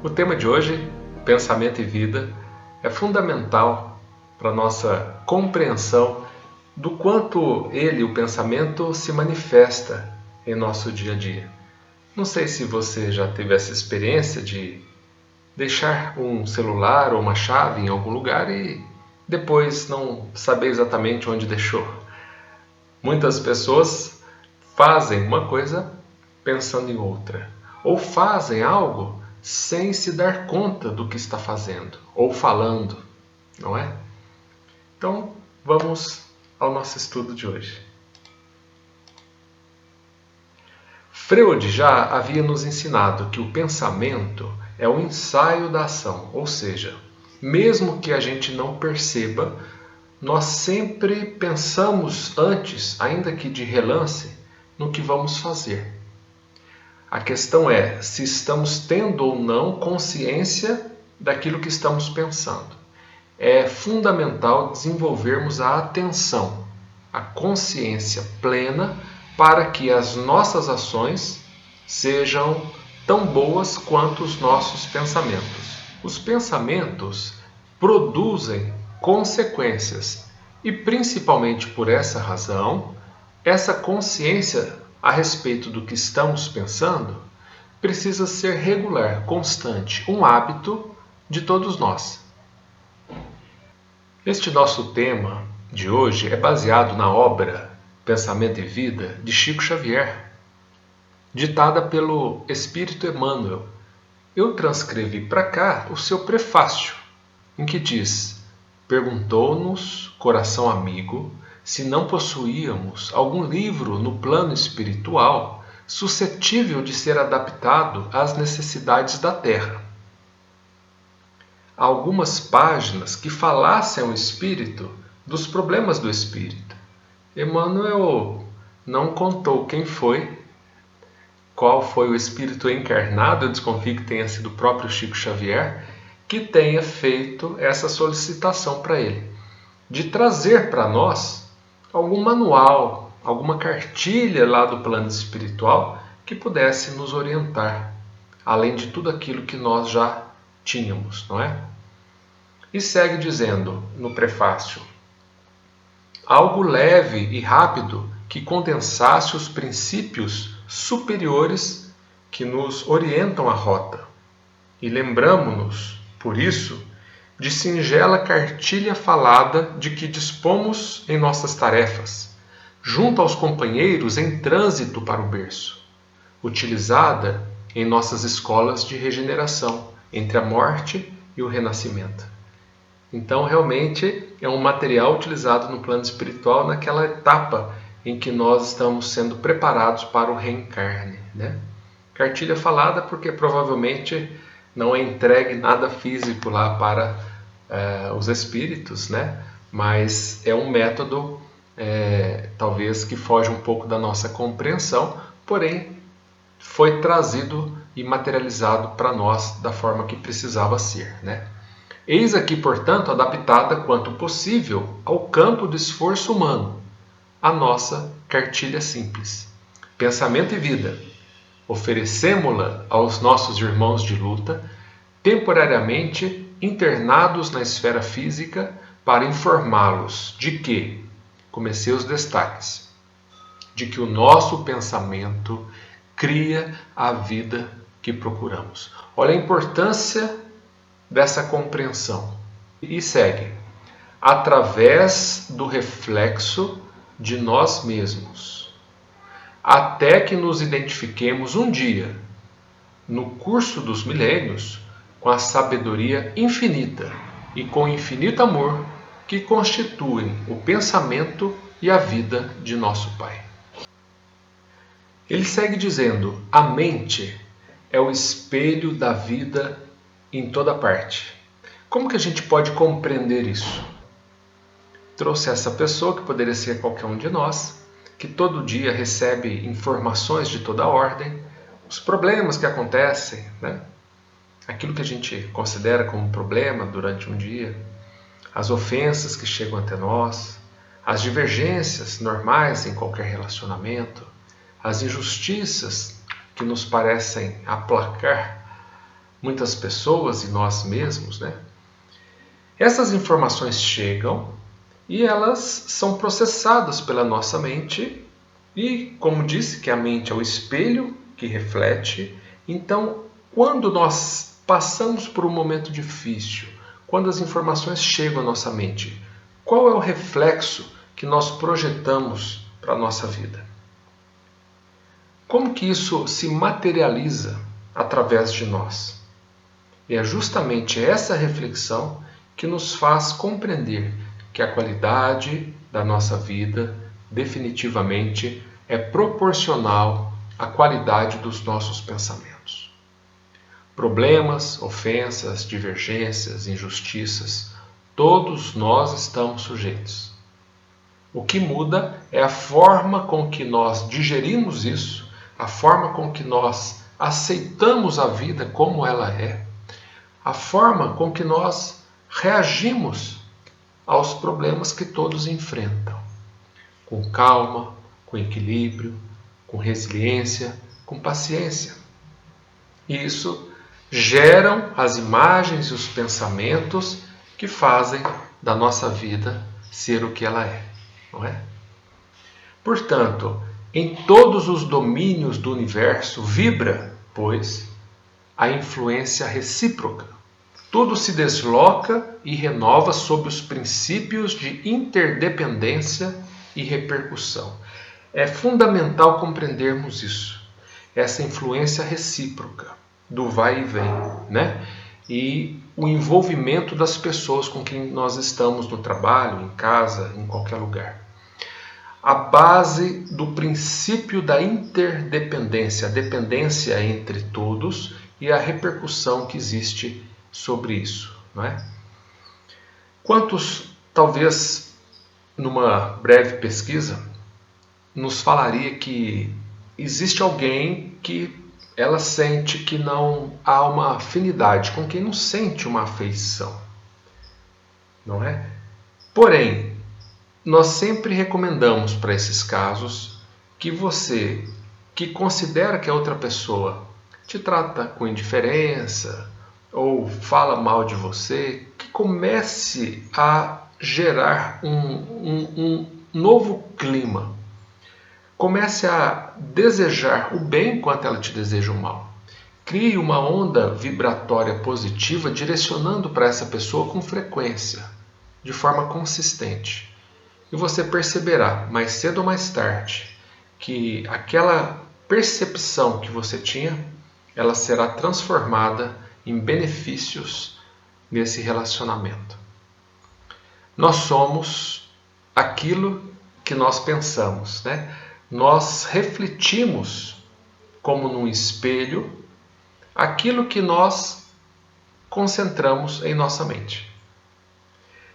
O tema de hoje, pensamento e vida, é fundamental para a nossa compreensão do quanto ele, o pensamento, se manifesta em nosso dia a dia. Não sei se você já teve essa experiência de deixar um celular ou uma chave em algum lugar e depois não saber exatamente onde deixou. Muitas pessoas fazem uma coisa pensando em outra, ou fazem algo sem se dar conta do que está fazendo ou falando, não é? Então, vamos ao nosso estudo de hoje. Freud já havia nos ensinado que o pensamento é o ensaio da ação, ou seja, mesmo que a gente não perceba, nós sempre pensamos antes, ainda que de relance, no que vamos fazer. A questão é se estamos tendo ou não consciência daquilo que estamos pensando. É fundamental desenvolvermos a atenção, a consciência plena para que as nossas ações sejam tão boas quanto os nossos pensamentos. Os pensamentos produzem consequências e, principalmente por essa razão, essa consciência a respeito do que estamos pensando precisa ser regular, constante, um hábito de todos nós. Este nosso tema de hoje é baseado na obra Pensamento e Vida de Chico Xavier, ditada pelo Espírito Emmanuel. Eu transcrevi para cá o seu prefácio, em que diz: perguntou-nos, coração amigo, se não possuíamos algum livro no plano espiritual suscetível de ser adaptado às necessidades da Terra. Algumas páginas que falassem ao espírito dos problemas do espírito. Emmanuel não contou quem foi, qual foi o espírito encarnado, eu desconfio que tenha sido o próprio Chico Xavier, que tenha feito essa solicitação para ele, de trazer para nós algum manual, alguma cartilha lá do plano espiritual que pudesse nos orientar, além de tudo aquilo que nós já tínhamos, não é? E segue dizendo no prefácio: algo leve e rápido que condensasse os princípios superiores que nos orientam a rota. E lembramo-nos, por isso, de singela cartilha falada de que dispomos em nossas tarefas, junto aos companheiros em trânsito para o berço, utilizada em nossas escolas de regeneração, entre a morte e o renascimento. Então, realmente, é um material utilizado no plano espiritual naquela etapa em que nós estamos sendo preparados para o reencarne, né? Cartilha falada porque provavelmente não é entregue nada físico lá para os espíritos, né? Mas é um método talvez que foge um pouco da nossa compreensão, porém foi trazido e materializado para nós da forma que precisava ser, né? Eis aqui, portanto, adaptada quanto possível ao campo do esforço humano, a nossa cartilha simples. Pensamento e vida. Oferecemo-la aos nossos irmãos de luta, temporariamente internados na esfera física, para informá-los de que, comecei os destaques, de que o nosso pensamento cria a vida que procuramos. Olha a importância dessa compreensão. E segue: através do reflexo de nós mesmos, até que nos identifiquemos um dia, no curso dos milênios, com a sabedoria infinita e com o infinito amor que constituem o pensamento e a vida de nosso Pai. Ele segue dizendo: a mente é o espelho da vida em toda parte. Como que a gente pode compreender isso? Trouxe essa pessoa, que poderia ser qualquer um de nós, que todo dia recebe informações de toda ordem, os problemas que acontecem, né? Aquilo que a gente considera como problema durante um dia, as ofensas que chegam até nós, as divergências normais em qualquer relacionamento, as injustiças que nos parecem aplacar muitas pessoas e nós mesmos, né? Essas informações chegam e elas são processadas pela nossa mente e, como disse, que a mente é o espelho que reflete. Então, quando nós passamos por um momento difícil, quando as informações chegam à nossa mente, qual é o reflexo que nós projetamos para a nossa vida? Como que isso se materializa através de nós? E é justamente essa reflexão que nos faz compreender que a qualidade da nossa vida definitivamente é proporcional à qualidade dos nossos pensamentos. Problemas, ofensas, divergências, injustiças, todos nós estamos sujeitos. O que muda é a forma com que nós digerimos isso, a forma com que nós aceitamos a vida como ela é, a forma com que nós reagimos aos problemas que todos enfrentam. Com calma, com equilíbrio, com resiliência, com paciência. E isso geram as imagens e os pensamentos que fazem da nossa vida ser o que ela é, não é? Portanto, em todos os domínios do universo vibra, pois, a influência recíproca. Tudo se desloca e renova sob os princípios de interdependência e repercussão. É fundamental compreendermos isso, essa influência recíproca do vai e vem, né? E o envolvimento das pessoas com quem nós estamos no trabalho, em casa, em qualquer lugar. A base do princípio da interdependência, a dependência entre todos e a repercussão que existe sobre isso, não é? Quantos, talvez, numa breve pesquisa, nos falaria que existe alguém que ela sente que não há uma afinidade com quem não sente uma afeição, não é? Porém, nós sempre recomendamos para esses casos que você, que considera que a outra pessoa te trata com indiferença ou fala mal de você, que comece a gerar um novo clima. Comece a desejar o bem enquanto ela te deseja o mal. Crie uma onda vibratória positiva direcionando para essa pessoa com frequência, de forma consistente. E você perceberá, mais cedo ou mais tarde, que aquela percepção que você tinha, ela será transformada em benefícios nesse relacionamento. Nós somos aquilo que nós pensamos, né? Nós refletimos, como num espelho, aquilo que nós concentramos em nossa mente.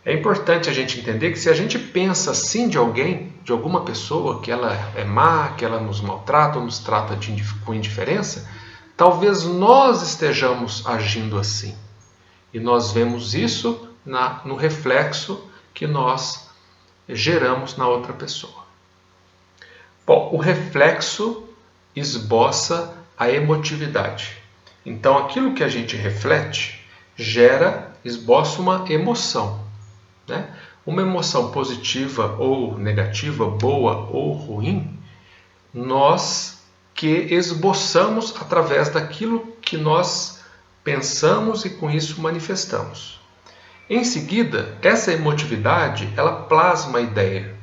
É importante a gente entender que se a gente pensa assim de alguém, de alguma pessoa, que ela é má, que ela nos maltrata ou nos trata com indiferença, talvez nós estejamos agindo assim. E nós vemos isso no reflexo que nós geramos na outra pessoa. Bom, o reflexo esboça a emotividade. Então, aquilo que a gente reflete esboça uma emoção, né? Uma emoção positiva ou negativa, boa ou ruim, nós que esboçamos através daquilo que nós pensamos e com isso manifestamos. Em seguida, essa emotividade, ela plasma a ideia,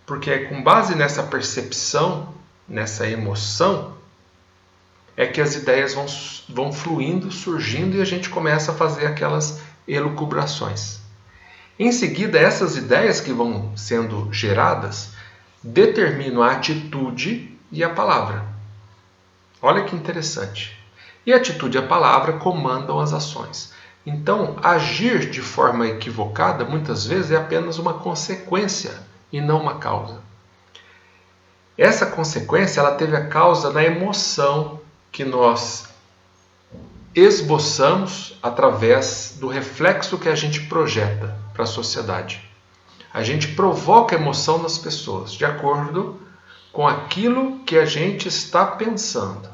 porque é com base nessa percepção, nessa emoção, é que as ideias vão fluindo, surgindo e a gente começa a fazer aquelas elucubrações. Em seguida, essas ideias que vão sendo geradas determinam a atitude e a palavra. Olha que interessante. E a atitude e a palavra comandam as ações. Então, agir de forma equivocada muitas vezes é apenas uma consequência e não uma causa. Essa consequência ela teve a causa na emoção que nós esboçamos através do reflexo que a gente projeta para a sociedade. A gente provoca emoção nas pessoas de acordo com aquilo que a gente está pensando.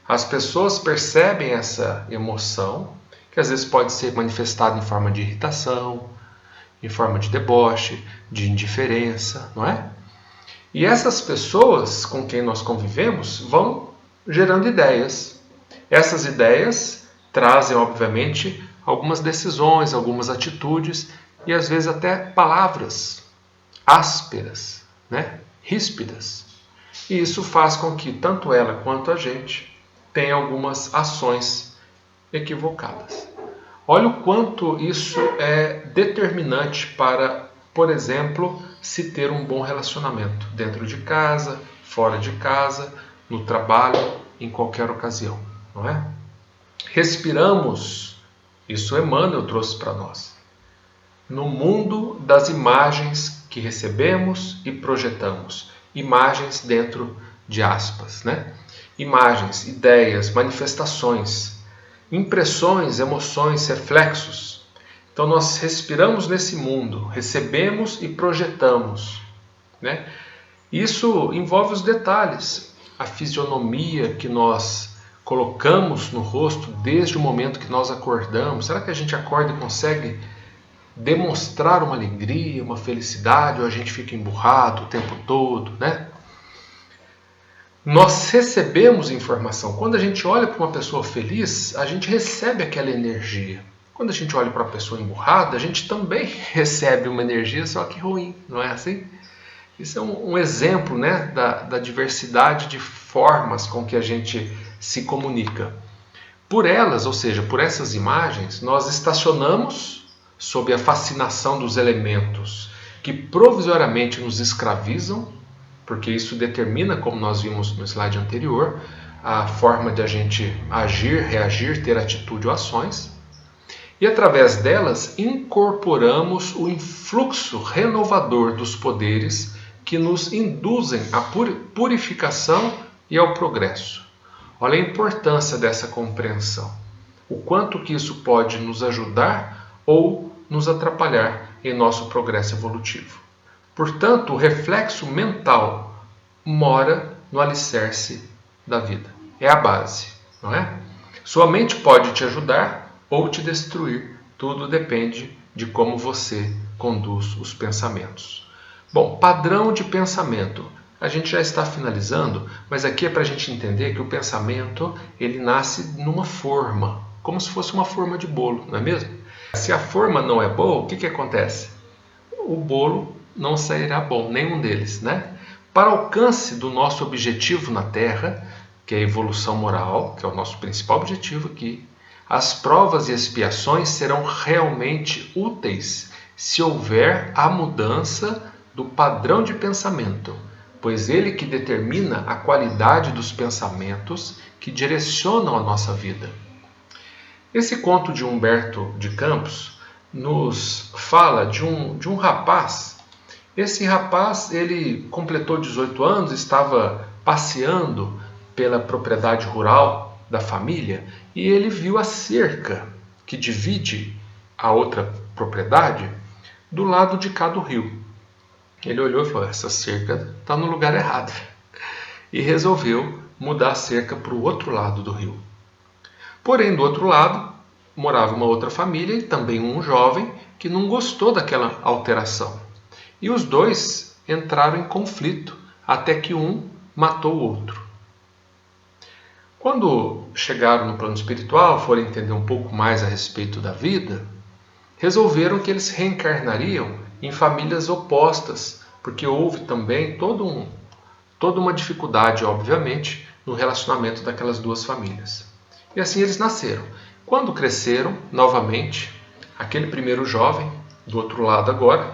As pessoas percebem essa emoção, que às vezes pode ser manifestada em forma de irritação, em forma de deboche, de indiferença, não é? E essas pessoas com quem nós convivemos vão gerando ideias. Essas ideias trazem, obviamente, algumas decisões, algumas atitudes e às vezes até palavras ásperas, né? Ríspidas. E isso faz com que tanto ela quanto a gente tenha algumas ações equivocadas. Olha o quanto isso é determinante para, por exemplo, se ter um bom relacionamento dentro de casa, fora de casa, no trabalho, em qualquer ocasião, não é? Respiramos, isso Emmanuel trouxe para nós, no mundo das imagens que recebemos e projetamos. Imagens dentro de aspas, né? Imagens, ideias, manifestações, impressões, emoções, reflexos. Então nós respiramos nesse mundo, recebemos e projetamos, né? Isso envolve os detalhes, a fisionomia que nós colocamos no rosto desde o momento que nós acordamos. Será que a gente acorda e consegue demonstrar uma alegria, uma felicidade, ou a gente fica emburrado o tempo todo, né? Nós recebemos informação. Quando a gente olha para uma pessoa feliz, a gente recebe aquela energia. Quando a gente olha para uma pessoa emburrada, a gente também recebe uma energia, só que ruim, não é assim? Isso é um exemplo, né, da diversidade de formas com que a gente se comunica. Por elas, ou seja, por essas imagens, nós estacionamos sob a fascinação dos elementos que provisoriamente nos escravizam, porque isso determina, como nós vimos no slide anterior, a forma de a gente agir, reagir, ter atitude ou ações. E através delas incorporamos o influxo renovador dos poderes que nos induzem à purificação e ao progresso. Olha a importância dessa compreensão. O quanto que isso pode nos ajudar ou nos atrapalhar em nosso progresso evolutivo. Portanto, o reflexo mental mora no alicerce da vida. É a base, não é? Sua mente pode te ajudar ou te destruir. Tudo depende de como você conduz os pensamentos. Bom, padrão de pensamento. A gente já está finalizando, mas aqui é para a gente entender que o pensamento ele nasce numa forma, como se fosse uma forma de bolo, não é mesmo? Se a forma não é boa, o que acontece? O bolo não sairá bom, nenhum deles, né? Para alcance do nosso objetivo na Terra, que é a evolução moral, que é o nosso principal objetivo aqui, as provas e expiações serão realmente úteis se houver a mudança do padrão de pensamento, pois ele que determina a qualidade dos pensamentos que direcionam a nossa vida. Esse conto de Humberto de Campos nos fala de um rapaz. Esse rapaz, ele completou 18 anos, estava passeando pela propriedade rural da família e ele viu a cerca que divide a outra propriedade do lado de cá do rio. Ele olhou e falou, essa cerca está no lugar errado. E resolveu mudar a cerca para o outro lado do rio. Porém, do outro lado, morava uma outra família e também um jovem que não gostou daquela alteração. E os dois entraram em conflito, até que um matou o outro. Quando chegaram no plano espiritual, foram entender um pouco mais a respeito da vida, resolveram que eles reencarnariam em famílias opostas, porque houve também toda uma dificuldade, obviamente, no relacionamento daquelas duas famílias. E assim eles nasceram. Quando cresceram, novamente, aquele primeiro jovem, do outro lado agora,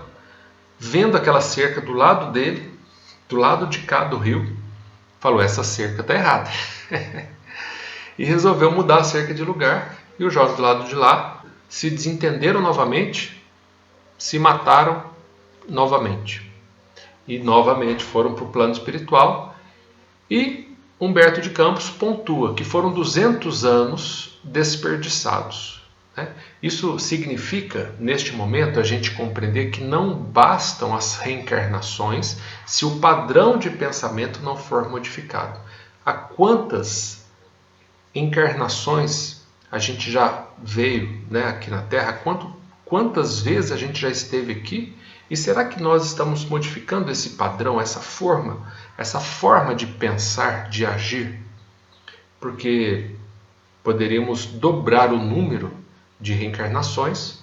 vendo aquela cerca do lado dele, do lado de cá do rio, falou, essa cerca está errada. E resolveu mudar a cerca de lugar, e o jovem do lado de lá se desentenderam novamente, se mataram novamente. E novamente foram para o plano espiritual, e Humberto de Campos pontua que foram 200 anos desperdiçados. Isso significa, neste momento, a gente compreender que não bastam as reencarnações se o padrão de pensamento não for modificado. Há quantas encarnações a gente já veio, né, aqui na Terra? Quantas vezes a gente já esteve aqui? E será que nós estamos modificando esse padrão, essa forma de pensar, de agir? Porque poderíamos dobrar o número de reencarnações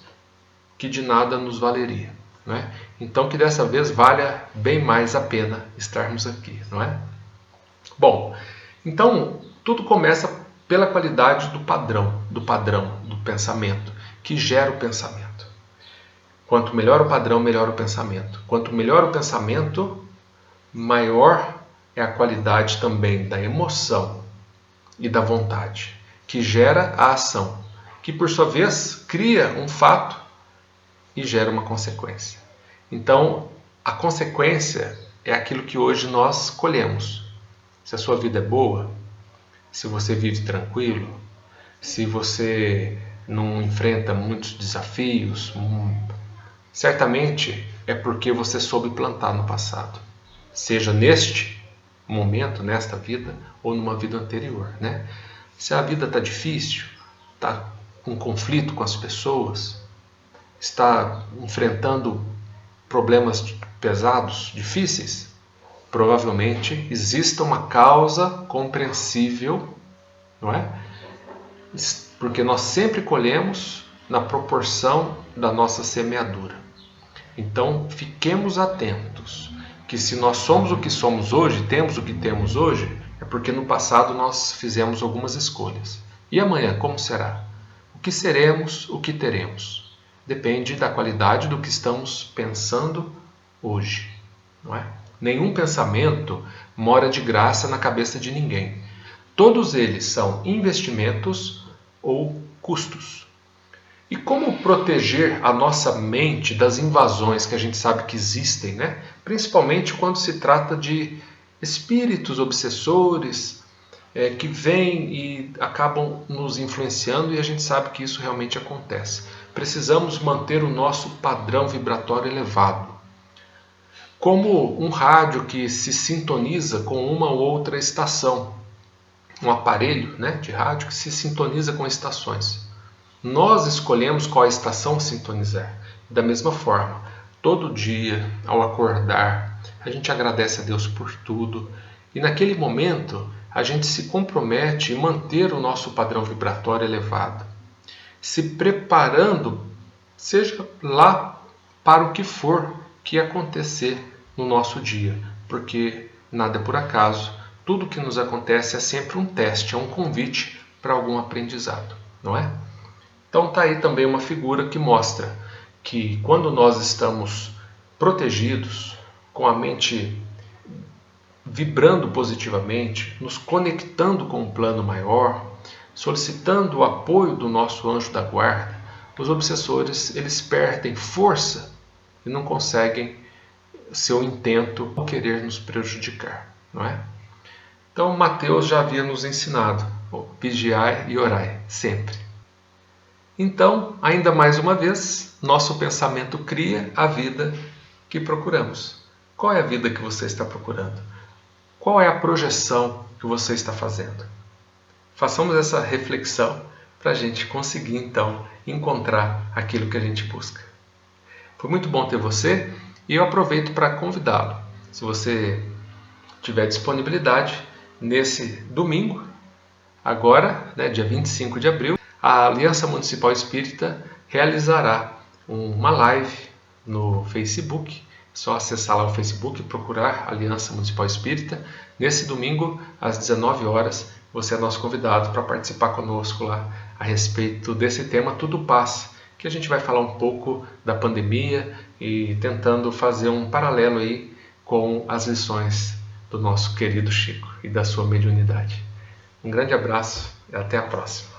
que de nada nos valeria, não é? Então que dessa vez valha bem mais a pena estarmos aqui, não é? Bom, então tudo começa pela qualidade do padrão do pensamento, que gera o pensamento. Quanto melhor o padrão, melhor o pensamento. Quanto melhor o pensamento, maior é a qualidade também da emoção e da vontade, que gera a ação, que por sua vez cria um fato e gera uma consequência. Então, a consequência é aquilo que hoje nós colhemos. Se a sua vida é boa, se você vive tranquilo, se você não enfrenta muitos desafios, certamente é porque você soube plantar no passado. Seja neste momento, nesta vida, ou numa vida anterior, né? Se a vida está difícil, está com conflito com as pessoas, está enfrentando problemas pesados, difíceis, provavelmente exista uma causa compreensível, não é? Porque nós sempre colhemos na proporção da nossa semeadura. Então, fiquemos atentos, que se nós somos o que somos hoje, temos o que temos hoje, é porque no passado nós fizemos algumas escolhas. E amanhã, como será? O que seremos, o que teremos? Depende da qualidade do que estamos pensando hoje, não é? Nenhum pensamento mora de graça na cabeça de ninguém. Todos eles são investimentos ou custos. E como proteger a nossa mente das invasões que a gente sabe que existem, né? Principalmente quando se trata de espíritos obsessores que vêm e acabam nos influenciando, e a gente sabe que isso realmente acontece. Precisamos manter o nosso padrão vibratório elevado. Como um rádio que se sintoniza com uma ou outra estação, um aparelho, né, de rádio que se sintoniza com estações. Nós escolhemos qual estação sintonizar. Da mesma forma, todo dia, ao acordar, a gente agradece a Deus por tudo e naquele momento a gente se compromete em manter o nosso padrão vibratório elevado, se preparando, seja lá para o que for que acontecer no nosso dia, porque nada é por acaso, tudo que nos acontece é sempre um teste, é um convite para algum aprendizado, não é? Então está aí também uma figura que mostra que quando nós estamos protegidos, com a mente vibrando positivamente, nos conectando com um plano maior, solicitando o apoio do nosso anjo da guarda, os obsessores eles perdem força e não conseguem seu intento ou querer nos prejudicar, não é? Então Mateus já havia nos ensinado, vigiai e orai sempre. Então, ainda mais uma vez, nosso pensamento cria a vida que procuramos. Qual é a vida que você está procurando? Qual é a projeção que você está fazendo? Façamos essa reflexão para a gente conseguir, então, encontrar aquilo que a gente busca. Foi muito bom ter você e eu aproveito para convidá-lo. Se você tiver disponibilidade, nesse domingo, agora, né, dia 25 de abril, a Aliança Municipal Espírita realizará uma live no Facebook. É só acessar lá o Facebook e procurar Aliança Municipal Espírita. Nesse domingo, às 19 horas, você é nosso convidado para participar conosco lá a respeito desse tema Tudo Paz, que a gente vai falar um pouco da pandemia e tentando fazer um paralelo aí com as lições do nosso querido Chico e da sua mediunidade. Um grande abraço e até a próxima.